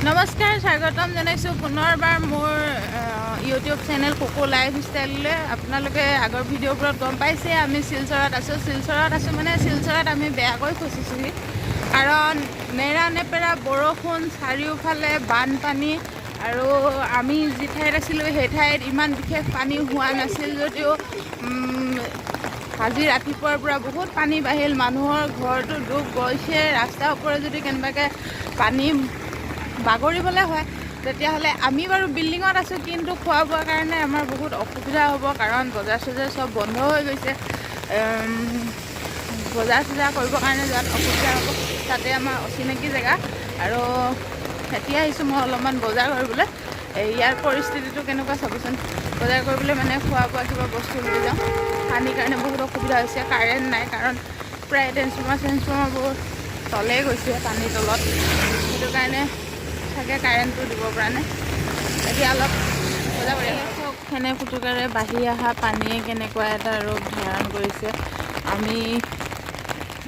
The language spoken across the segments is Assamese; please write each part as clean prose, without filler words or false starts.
নমস্কাৰ, স্বাগতম জনাইছোঁ পুনৰবাৰ মোৰ ইউটিউব চেনেল কুকু লাইফ ষ্টাইললৈ। আপোনালোকে আগৰ ভিডিঅ'বোৰত গম পাইছে আমি শিলচৰত আছোঁ। শিলচৰত আমি বেয়াকৈ ফচিছোঁহি, কাৰণ নেৰানেপেৰা বৰষুণ, চাৰিওফালে বানপানী। আৰু আমি যি ঠাইত আছিলোঁ সেই ঠাইত ইমান বিশেষ পানী হোৱা নাছিল যদিও আজি ৰাতিপুৱাৰ পৰা বহুত পানী বাঢ়িল। মানুহৰ ঘৰটো ডুব গৈছে। ৰাস্তাৰ ওপৰত যদি কেনেবাকৈ পানী বাগৰিবলৈ হয় তেতিয়াহ'লে আমি বাৰু বিল্ডিঙত আছোঁ, কিন্তু খোৱা বোৱাৰ কাৰণে আমাৰ বহুত অসুবিধা হ'ব, কাৰণ বজাৰ চজাৰ চব বন্ধ হৈ গৈছে। বজাৰ চজাৰ কৰিবৰ কাৰণে যোৱাত অসুবিধা হ'ব। তাতে আমাৰ অচিনাকি জেগা, আৰু এতিয়া আহিছোঁ মই অলপমান বজাৰ কৰিবলৈ। ইয়াৰ পৰিস্থিতিটো কেনেকুৱা চাবচোন। বজাৰ কৰিবলৈ মানে খোৱা বোৱা কিবা বস্তু লৈ যাওঁ। পানীৰ কাৰণে বহুত অসুবিধা হৈছে। কাৰেণ্ট নাই, কাৰণ প্ৰায় ট্ৰেন্সফৰ্মাৰবোৰ তলেই গৈছে পানীৰ তলত। সেইটো কাৰণে চাগে কাৰেণ্টটো দিব পৰা নাই। এতিয়া অলপ বজাৰ কৰি চাওক, খেনে ফুটুকাৰে বাঢ়ি অহা পানীয়ে কেনেকুৱা এটা ৰূপ ধাৰণ কৰিছে। আমি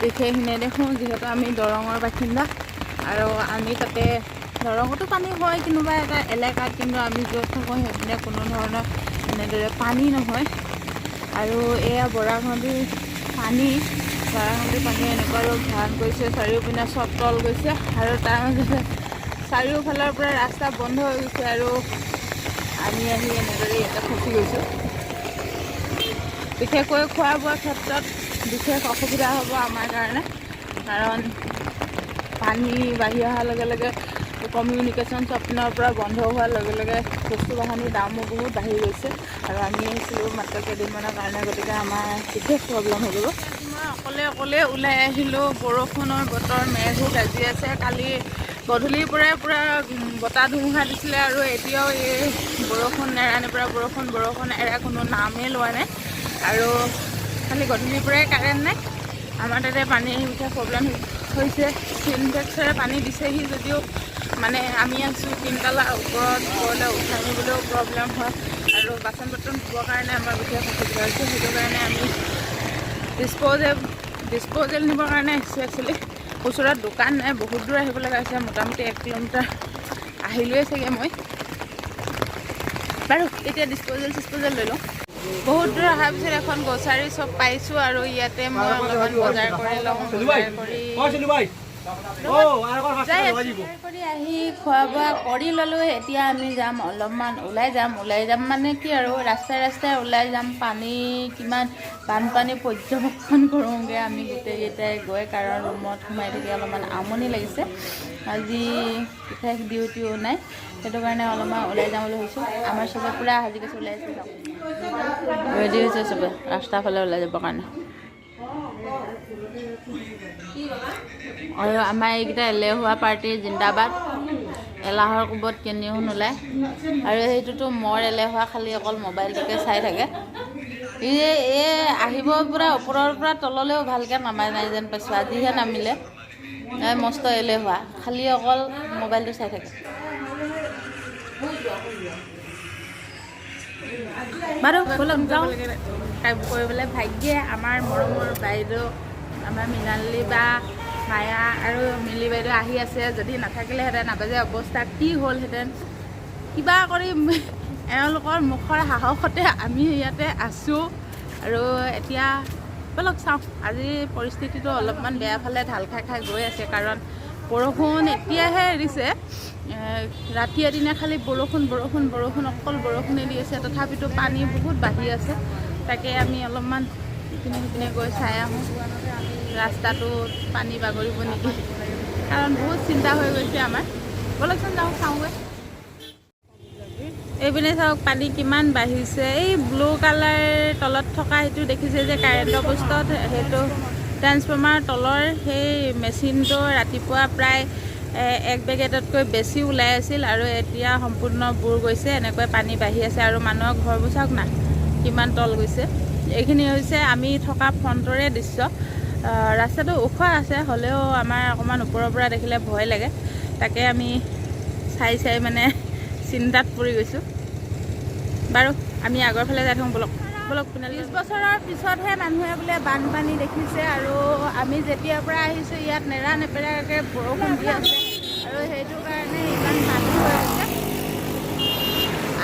বিশেষ নেদেখোঁ, যিহেতু আমি দৰঙৰ বাসিন্দা, আৰু আমি তাতে দৰঙতো পানী হয় কোনোবা এটা এলেকাত, কিন্তু আমি য'ত থাকোঁ সেইপিনে কোনো ধৰণৰ এনেদৰে পানী নহয়। আৰু এয়া বৰাক নদীৰ পানীয়ে এনেকুৱা ৰূপ ধাৰণ কৰিছে। চাৰিওপিনে চব তল গৈছে, আৰু তাৰ মাজতে চাৰিওফালৰ পৰা ৰাস্তা বন্ধ হৈ গৈছে, আৰু আমি আহি এনেদৰে ইয়াতে ফচি গৈছোঁ। বিশেষকৈ খোৱা বোৱাৰ ক্ষেত্ৰত বিশেষ অসুবিধা হ'ব আমাৰ কাৰণে, কাৰণ পানী বাঢ়ি অহাৰ লগে লগে কমিউনিকেশ্যন চপিনৰ পৰা বন্ধ হোৱাৰ লগে লগে বস্তু বাহানিৰ দামো বহুত বাঢ়ি গৈছে। আৰু আমি আহিছিলোঁ মাত্ৰ কেইদিনমানৰ কাৰণে, গতিকে আমাৰ বিশেষ প্ৰব্লেম হৈ যাব। মই অকলে ওলাই আহিলোঁ। বৰষুণৰ বতৰ, মেঘো গাজি আছে। কালি গধূলিৰ পৰাই পূৰা বতাহ ধুমুহা দিছিলে, আৰু এতিয়াও এই বৰষুণ নেৰানেপেৰা বৰষুণ এৰা কোনো নামেই লোৱা নাই। আৰু খালি গধূলিৰ পৰাই কাৰেণ্ট নাই। আমাৰ তাতে পানীৰ বিশেষ প্ৰব্লেম হৈছে। চিনটেক্সেৰে পানী দিছেহি যদিও মানে আমি আছোঁ তিনতলাৰ ওপৰত, ওপৰলৈ উঠাই নিবলৈও প্ৰব্লেম হয়, আৰু বাচন বৰ্তন ধুবৰ কাৰণে আমাৰ বিশেষ অসুবিধা হৈছে। সেইটো কাৰণে আমি ডিছপ'জেল নিবৰ কাৰণে আহিছোঁ। একচুৱেলি ওচৰত দোকান নাই, বহুত দূৰ আহিব লগা হৈছে। মোটামুটি 1 কিলোমিটাৰ আহিলোৱেই চাগে মই। বাৰু এতিয়া ডিছপ'জেল লৈ লওঁ। বহুত দূৰ অহাৰ পিছত এখন গ্ৰ'চাৰী শ্বপ পাইছোঁ, আৰু ইয়াতে মই অলপমান বজাৰ কৰি লওঁ। আহি খোৱা বোৱা কৰি ল'লোঁ। এতিয়া আমি যাম অলপমান ওলাই যাম মানে কি আৰু ৰাস্তাই ওলাই যাম। কিমান বানপানী পৰ্যবেক্ষণ কৰোঁগৈ আমি গোটেইকেইটাই গৈ, কাৰণ ৰুমত সোমাই থাকি অলপমান আমনি লাগিছে। আজি বিশেষ ডিউটিও নাই, সেইটো কাৰণে অলপমান ওলাই যাম বুলি ভাবিছোঁ। আমাৰ চবে পূৰা সাজি কাচি ওলাই আছে, যাওঁ ৰেডি হৈছে চবে ৰাস্তাৰ ফালে ওলাই যাবৰ কাৰণে। আৰু আমাৰ এইকেইটা এলেহুৱা পাৰ্টি জিন্দাবাদ। এলাহৰ কোবত কেনিও নোলায়, আৰু সেইটোতো মোৰ এলেহুৱা, খালি অকল মোবাইলটোকে চাই থাকে। আহিব পূৰা ওপৰৰ পৰা তললৈও ভালকৈ নামাই নাই যেন পাইছোঁ। আজিহে নামিলে। মস্ত এলেহুৱা, খালি অকল মোবাইলটো চাই থাকে। বাৰু বলক যাওঁ কৰিবলৈ। ভাগ্যে আমাৰ মৰমৰ বাইদেউ, আমাৰ মৃণালী বা, মায়া আৰু মিলি বাইদেউ আহি আছে। যদি নাথাকিলেহেঁতেন আবাজে অৱস্থা কি হ'লহেঁতেন। কিবা কৰি এওঁলোকৰ মুখৰ সাহসতে আমি ইয়াতে আছোঁ। আৰু এতিয়া বলক চাওঁ। আজি পৰিস্থিতিটো অলপমান বেয়া ফালে ঢাল খাই গৈ আছে, কাৰণ বৰষুণ এতিয়াহে এৰিছে। ৰাতি এদিনা খালি বৰষুণ অকল বৰষুণে দি আছে। তথাপিতো পানী বহুত বাঢ়ি আছে। তাকে আমি অলপমান ইপিনে গৈ চাই আহোঁ, ৰাস্তাটোত পানী বাগৰিব নেকি, কাৰণ বহুত চিন্তা হৈ গৈছে আমাৰ। বলকচোন যাওঁ, চাওঁগৈ। এইপিনে চাওক পানী কিমান বাঢ়িছে। এই ব্লু কালাৰ তলত থকা সেইটো দেখিছে যে কাৰেণ্টৰ পোষ্টত, সেইটো ট্ৰেন্সফৰ্মাৰ তলৰ সেই মেচিনটো ৰাতিপুৱা প্ৰায় 1 বেগেটতকৈ বেছি ওলাই আছিল, আৰু এতিয়া সম্পূৰ্ণ বুৰ গৈছে। এনেকৈ পানী বাঢ়ি আছে, আৰু মানুহৰ ঘৰবোৰ চাওক না কিমান তল গৈছে। এইখিনি হৈছে আমি থকা ফ্ৰণ্টৰে দৃশ্য। ৰাস্তাটো ওখ আছে, হ'লেও আমাৰ অকণমান ওপৰৰ পৰা দেখিলে ভয় লাগে। তাকে আমি চাই মানে চিন্তাত পৰি গৈছোঁ। বাৰু আমি আগৰ ফালে যাই থাকোঁ, বলক 20 বছৰৰ পিছতহে মানুহে বোলে বানপানী দেখিছে। আৰু আমি যেতিয়াৰ পৰা আহিছোঁ ইয়াত নেৰানেপেৰাকৈ বৰষুণ দি আছে, আৰু সেইটো কাৰণে ইমান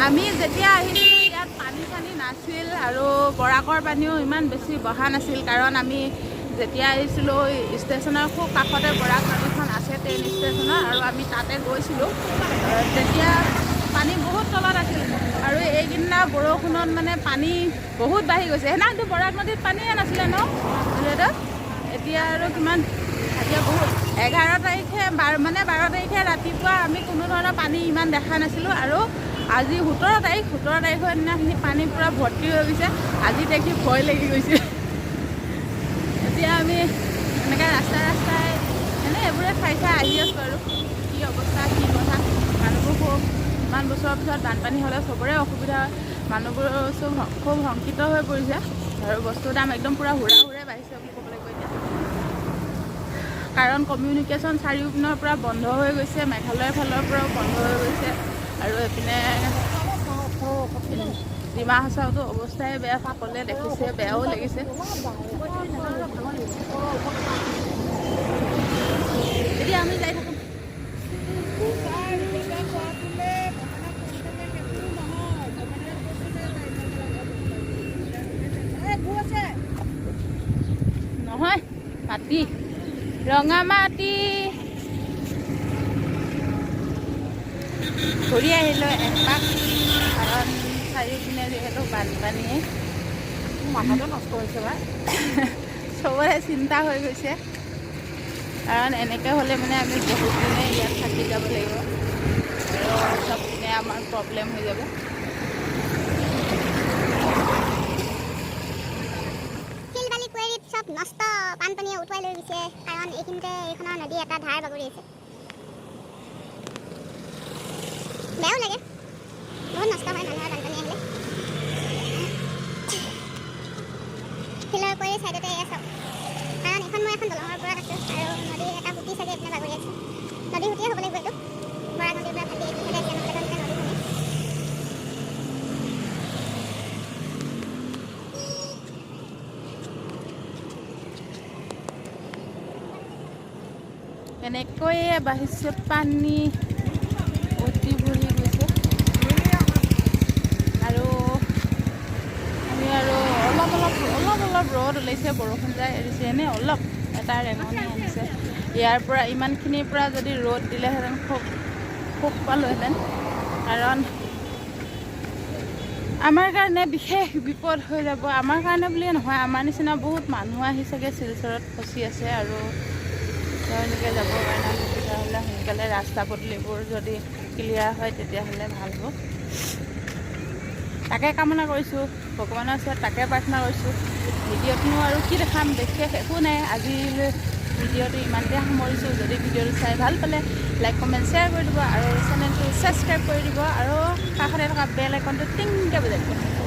আমি যেতিয়া আহিছিলোঁ ইয়াত পানী চানী নাছিল আৰু বৰাকৰ পানীও ইমান বেছি বহা নাছিল, কাৰণ আমি যেতিয়া আহিছিলোঁ ষ্টেচনৰ খুব কাষতে বৰাক নদীখন আছে ট্ৰেইন ষ্টেচনৰ, আৰু আমি তাতে গৈছিলোঁ। তেতিয়া পানী বহুত তলত আছিল, আৰু এইকেইদিনা বৰষুণত মানে পানী বহুত বাঢ়ি গৈছে। সেইদিনাটো বৰাক নদীত পানীয়ে নাছিলে ন যিহেতু। এতিয়া আৰু কিমান এতিয়া বহুত 11 তাৰিখে 12 তাৰিখে ৰাতিপুৱা আমি কোনো ধৰণৰ পানী ইমান দেখা নাছিলোঁ, আৰু আজি 17 তাৰিখৰ দিনাখিনি পানী পূৰা ভৰ্তি হৈ গৈছে। আজি দেখি ভয় লাগি গৈছে। এতিয়া আমি এনেকৈ ৰাস্তাই এনেই এইবোৰে চাই আহি আছোঁ আৰু কি অৱস্থা কি কথা। মানুহবোৰ ইমান বছৰৰ পিছত বানপানী হ'লে চবৰে অসুবিধা হয়, মানুহবোৰ খুব শংকিত হৈ পৰিছে, আৰু বস্তুৰ দাম একদম পূৰা হুৰা বাঢ়িছে বুলি ক'ব লাগিব এতিয়া। কাৰণ কমিউনিকেশ্যন চাৰিওপিনৰ পৰা বন্ধ হৈ গৈছে, মেঘালয়ৰ ফালৰ পৰাও বন্ধ হৈ গৈছে, আৰু এইপিনে ডিমা হাছাওতো অৱস্থাই বেয়া, সকলোৱে দেখিছে, বেয়াও লাগিছে। এতিয়া আমি যাই থাকোঁ। নহয় মাটি ৰঙা মাটি ঘূৰি আহিলোঁ এপাক, কাৰণ চাৰিওপিনে যিহেতু বানপানীয়ে মাথাটো নষ্ট হৈছে বা চবৰে চিন্তা হৈ গৈছে, কাৰণ এনেকৈ হ'লে মানে আমি বহুত দিনে ইয়াত থাকি যাব লাগিব, আৰু চব পিনে আমাৰ প্ৰব্লেম হৈ যাব। চব নষ্ট বানপানীয়ে উঠুৱাই লৈ গৈছে, কাৰণ এইখিনিতে এইখনৰ নদী এটা ধাৰ বাগৰি আছে। বেয়াও লাগে, বহুত নষ্ট হয় মানুহৰ বানপানী আহিলে। শিলৰ কৰি চাইডতে এয়া চাওক, কাৰণ এইখন মই এখন দলঙৰ পৰা আছোঁ, আৰু নদীৰ এটা সুতি চাগে এইপিনে বাগৰি আছে। নদী সুতিয়ে হ'ব লাগিব এইটো, বৰা নদীৰ পৰা ভাটি এইটো চাগে আছে, নহ'লে নদীখনে। এনেকৈয়ে বাঢ়িছে পানী, অতি ভৰি গৈছে, আৰু আমি আৰু অলপ ৰ'দ ওলাইছে, বৰষুণ যাই এৰিছে, এনেই অলপ এটা ৰেঙনি আনিছে। ইয়াৰ পৰা ইমানখিনিৰ পৰা যদি ৰ'দ দিলেহেঁতেন সুখ পালোহেঁতেন, কাৰণ আমাৰ কাৰণে বিশেষ বিপদ হৈ যাব। আমাৰ কাৰণে বুলিয়ে নহয়, আমাৰ নিচিনা বহুত মানুহ আহি চাগে শিলচৰত ফচি আছে, আৰু তেওঁলোকে যাবৰ কাৰণে অসুবিধা হ'লে সোনকালে ৰাস্তা পদূলিবোৰ যদি ক্লিয়াৰ হয় তেতিয়াহ'লে ভাল হ'ব। তাকে কামনা কৰিছোঁ, ভগৱানৰ ওচৰত তাকে প্ৰাৰ্থনা কৰিছোঁ। ভিডিঅ'টোনো আৰু কি দেখাম, বিশেষ একো নাই। আজিলৈ ভিডিঅ'টো ইমানতে সামৰিছোঁ। যদি ভিডিঅ'টো চাই ভাল পালে লাইক কমেণ্ট শ্বেয়াৰ কৰি দিব, আৰু চেনেলটো ছাবস্ক্ৰাইব কৰি দিব, আৰু কাষতে থকা বেল আইকনটো টিংকৈ বজাই দিব।